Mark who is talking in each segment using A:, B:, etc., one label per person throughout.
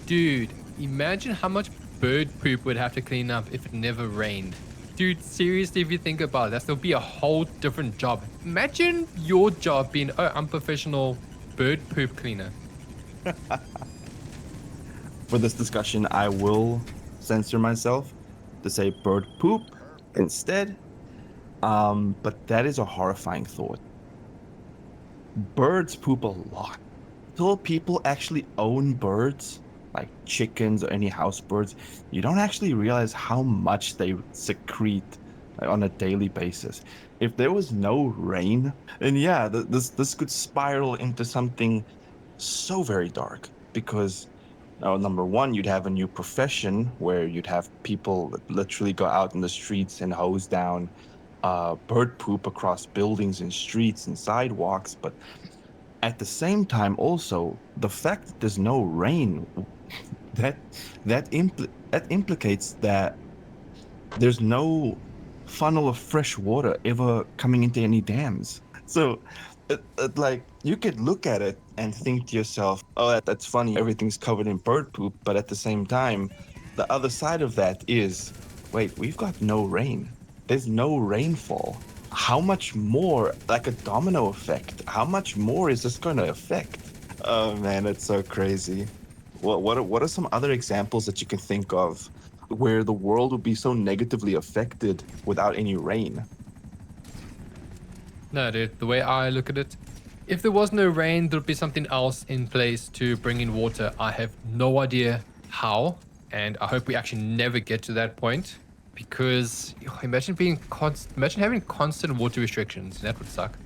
A: Dude, imagine how much bird poop would have to clean up if it never rained. Dude, seriously, if you think about it, that will be a whole different job. Imagine your job being an unprofessional bird poop cleaner.
B: For this discussion, I will censor myself to say bird poop instead. But that is a horrifying thought. Birds poop a lot. Till people actually own birds, like chickens or any house birds, you don't actually realize how much they secrete on a daily basis. If there was no rain, then yeah, this could spiral into something so very dark because number one, you'd have a new profession where you'd have people that literally go out in the streets and hose down bird poop across buildings and streets and sidewalks. But at the same time, also the fact that there's no rain, that that implicates that there's no funnel of fresh water ever coming into any dams. So, like, you could look at it and think to yourself, oh, that's funny. Everything's covered in bird poop. But at the same time, the other side of that is, wait, we've got no rain. There's no rainfall. How much more, like a domino effect, how much more is this going to affect? Oh, man, it's so crazy. What are some other examples that you can think of where the world would be so negatively affected without any rain?
A: No, dude, the way I look at it, if there was no rain, there'd be something else in place to bring in water. I have no idea how, and I hope we actually never get to that point because imagine imagine having constant water restrictions. That would suck.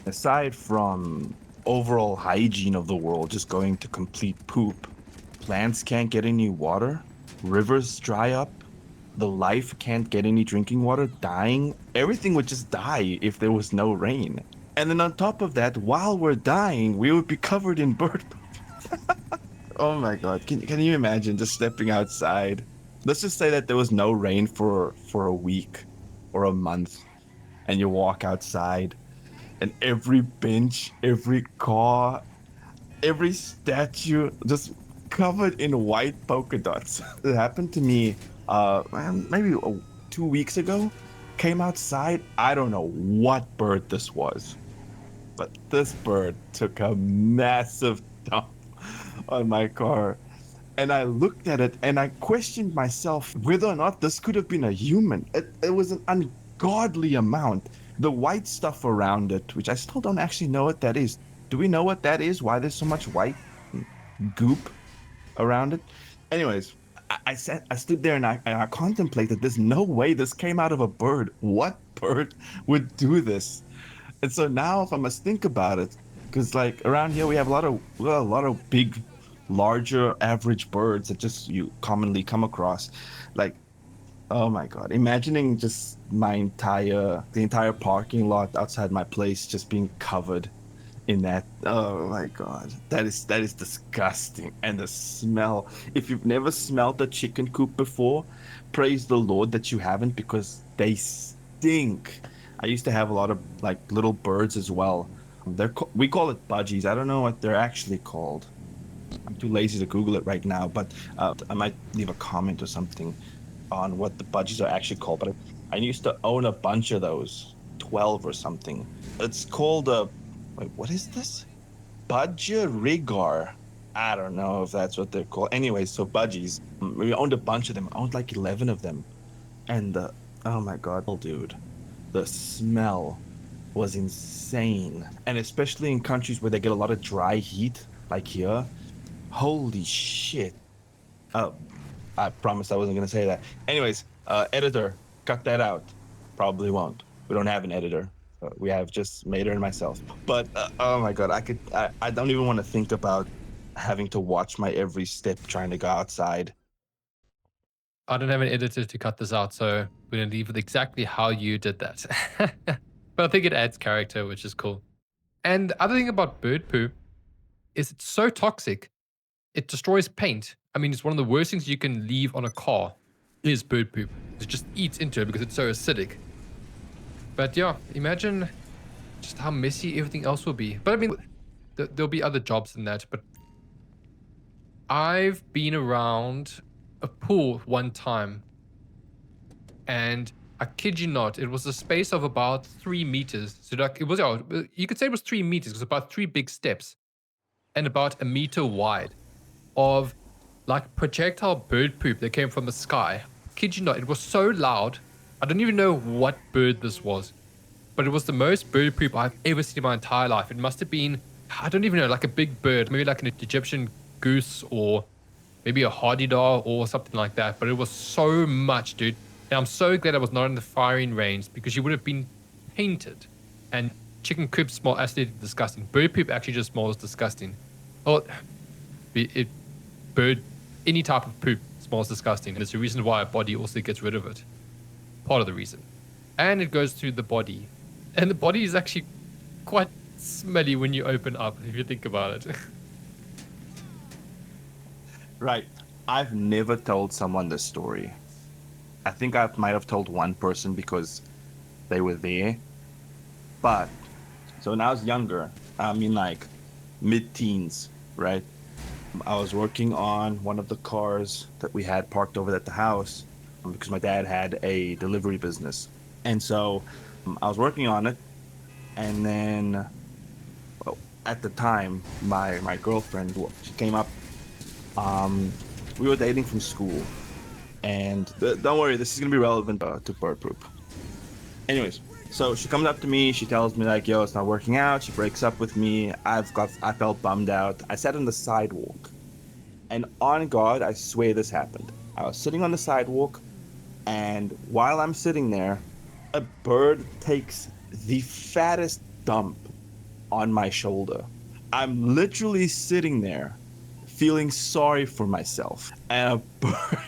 B: Aside from overall hygiene of the world just going to complete poop, plants can't get any water, rivers dry up, the life can't get any drinking water, dying. Everything would just die if there was no rain. And then on top of that, while we're dying, we would be covered in bird poop. Oh my god, can you imagine just stepping outside? Let's just say that there was no rain for a week or a month, and you walk outside, and every bench, every car, every statue just covered in white polka dots. It happened to me maybe 2 weeks ago. Came outside. I don't know what bird this was, but this bird took a massive dump on my car. And I looked at it and I questioned myself whether or not this could have been a human. It was an ungodly amount. The white stuff around it, which I still don't actually know what that is. Do we know what that is? Why there's so much white goop around it? Anyways, I stood there and I contemplated. There's no way this came out of a bird. What bird would do this? And so now, if I must think about it, because like around here we have a lot of big, larger, average birds that just you commonly come across. Like, oh my god, imagining just the entire parking lot outside my place just being covered in that. Oh my god, that is disgusting. And the smell, if you've never smelled a chicken coop before, praise the lord that you haven't, because they stink. I used to have a lot of like little birds as well. We call it budgies. I don't know what they're actually called. I'm too lazy to Google it right now, but I might leave a comment or something on what the budgies are actually called. But I used to own a bunch of those, 12 or something. It's called a wait, what is this? Budgerigar. I don't know if that's what they're called. Anyway, so budgies. We owned a bunch of them. I owned like 11 of them. And oh my god, dude, the smell was insane. And especially in countries where they get a lot of dry heat, like here. Holy shit. Oh, I promised I wasn't going to say that. Anyways, editor, cut that out. Probably won't. We don't have an editor. We have just Maeder and myself. But oh my god, I don't even want to think about having to watch my every step trying to go outside.
A: I don't have an editor to cut this out, so we're going to leave it exactly how you did that. But I think it adds character, which is cool. And the other thing about bird poo is it's so toxic. It destroys paint. I mean, it's one of the worst things you can leave on a car is bird poop. It just eats into it because it's so acidic. But yeah, imagine just how messy everything else will be. But I mean, there'll be other jobs than that. But I've been around a pool one time, and I kid you not, it was a space of about 3 meters. So like it was, you could say it was 3 meters. It was about three big steps and about a meter wide of like projectile bird poop that came from the sky. Kid you not, it was so loud. I don't even know what bird this was, but it was the most bird poop I've ever seen in my entire life. It must have been, I don't even know, like a big bird, maybe like an Egyptian goose or maybe a hardy-dar or something like that. But it was so much, dude. And I'm so glad I was not in the firing range because you would have been painted. And chicken coop smell absolutely disgusting. Bird poop actually just smells disgusting. Oh, it bird, any type of poop smells disgusting. And it's the reason why our body also gets rid of it. Part of the reason. And it goes through the body. And the body is actually quite smelly when you open up, if you think about it.
B: Right. I've never told someone this story. I think I might have told one person because they were there. But so when I was younger, I mean like mid-teens, right? I was working on one of the cars that we had parked over at the house because my dad had a delivery business. And so I was working on it. And then well, at the time, my girlfriend, she came up. Um, we were dating from school. And don't worry, this is going to be relevant to bird poop. Anyways, so she comes up to me. She tells me like, "Yo, it's not working out." She breaks up with me. I felt bummed out. I sat on the sidewalk, and on God, I swear this happened. I was sitting on the sidewalk, and while I'm sitting there, a bird takes the fattest dump on my shoulder. I'm literally sitting there, feeling sorry for myself, and a bird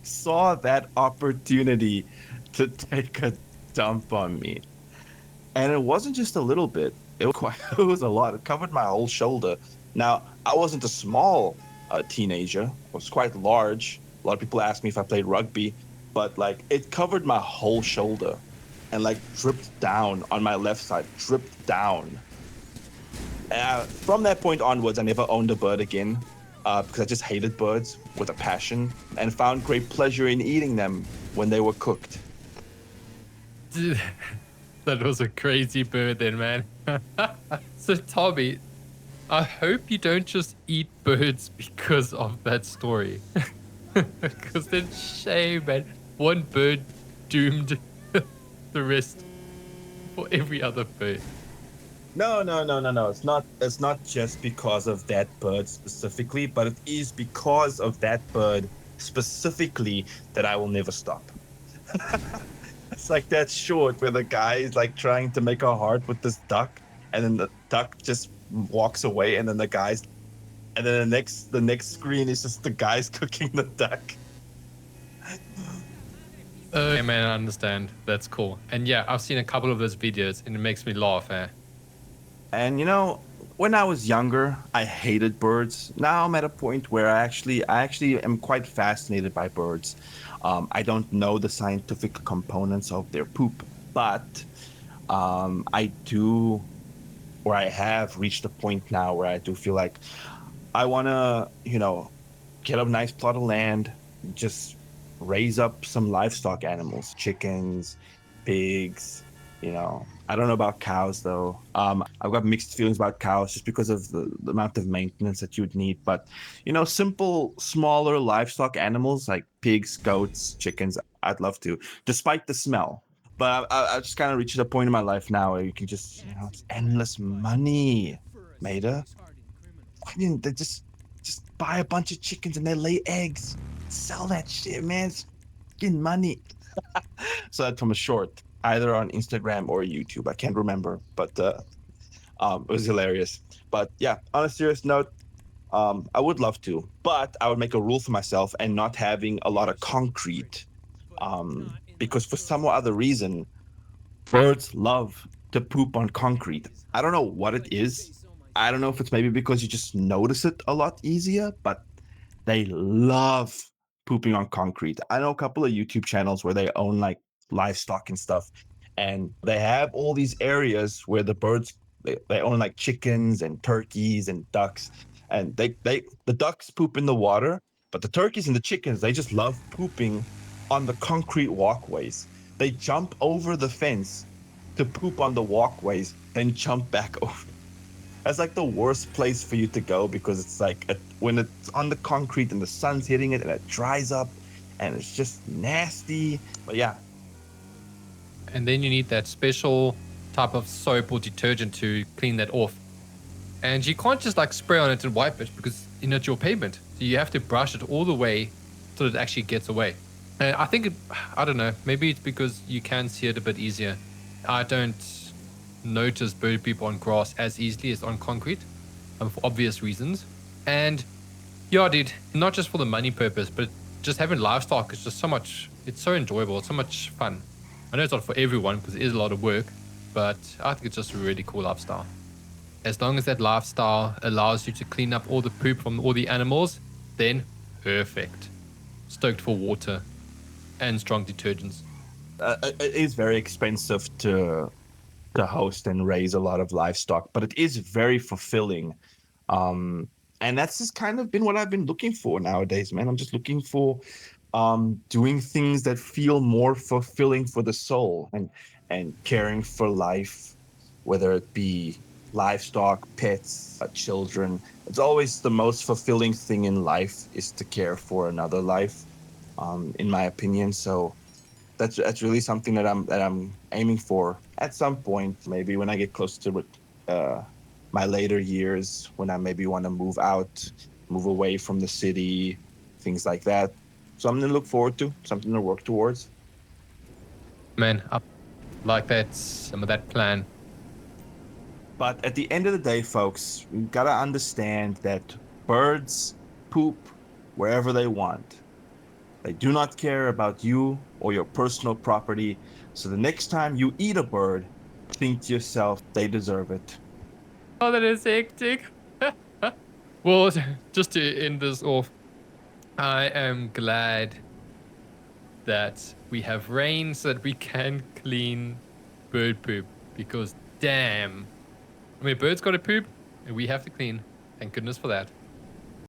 B: saw that opportunity to take a dump on me. And it wasn't just a little bit. It was quite, it was a lot. It covered my whole shoulder. Now, I wasn't a small teenager. I was quite large. A lot of people ask me if I played rugby, but like it covered my whole shoulder and like dripped down on my left side, dripped down. From that point onwards, I never owned a bird again because I just hated birds with a passion and found great pleasure in eating them when they were cooked.
A: That was a crazy bird then, man. So, Tommy, I hope you don't just eat birds because of that story. Because then shame, man. One bird doomed the rest for every other bird.
B: No, no, no, no, no. It's not. It's not just because of that bird specifically, but it is because of that bird specifically that I will never stop. It's like that short where the guy is like trying to make a heart with this duck, and then the duck just walks away, and then and then the next screen is just the guys cooking the duck.
A: Okay, man, I understand. That's cool. And yeah, I've seen a couple of those videos and it makes me laugh, eh?
B: And you know, when I was younger, I hated birds. Now I'm at a point where I actually am quite fascinated by birds. I don't know the scientific components of their poop, but I do, or I have reached a point now where I do feel like I want to, get a nice plot of land, just raise up some livestock animals, chickens, pigs. I don't know about cows though. I've got mixed feelings about cows just because of the amount of maintenance that you would need. But simple, smaller livestock animals like pigs, goats, chickens, I'd love to, despite the smell. But I just kind of reached a point in my life now where you can just, it's endless money, Maida. I mean, they just buy a bunch of chickens and they lay eggs. Sell that shit, man. It's getting money. So that's from a short, either on Instagram or YouTube. I can't remember, but it was hilarious. But yeah, on a serious note, I would love to, but I would make a rule for myself and not having a lot of concrete. Because for some other reason, birds love to poop on concrete. I don't know what it is. I don't know if it's maybe because you just notice it a lot easier, but they love pooping on concrete. I know a couple of YouTube channels where they own like livestock and stuff, and they have all these areas where the birds they own like chickens and turkeys and ducks, and the ducks poop in the water, but the turkeys and the chickens, they just love pooping on the concrete walkways. They jump over the fence to poop on the walkways, then jump back over. That's like the worst place for you to go because it's like when it's on the concrete and the sun's hitting it and it dries up and it's just nasty. But yeah,
A: And then you need that special type of soap or detergent to clean that off. And you can't just like spray on it and wipe it because it's your pavement. So you have to brush it all the way so that it actually gets away. And I think, I don't know, maybe it's because you can see it a bit easier. I don't notice bird poop on grass as easily as on concrete for obvious reasons. And yeah, dude, not just for the money purpose, but just having livestock is just so much, it's so enjoyable, it's so much fun. I know it's not for everyone because it is a lot of work, but I think it's just a really cool lifestyle. As long as that lifestyle allows you to clean up all the poop from all the animals, then perfect. Stoked for water and strong detergents.
B: it is very expensive to host and raise a lot of livestock, but it is very fulfilling. And that's just kind of been what I've been looking for nowadays, man. I'm just looking for doing things that feel more fulfilling for the soul and caring for life, whether it be livestock, pets, children. It's always the most fulfilling thing in life is to care for another life, in my opinion. So that's really something that I'm aiming for at some point, maybe when I get close to it, my later years, when I maybe want to move out, move away from the city, things like that. Something to look forward to, something to work towards.
A: Man, I like that, some of that plan.
B: But at the end of the day, folks, we gotta understand that birds poop wherever they want. They do not care about you or your personal property. So the next time you eat a bird, think to yourself, they deserve it.
A: Oh, that is hectic. Well, just to end this off, I am glad that we have rain so that we can clean bird poop because damn. I mean, birds got to poop and we have to clean. Thank goodness for that.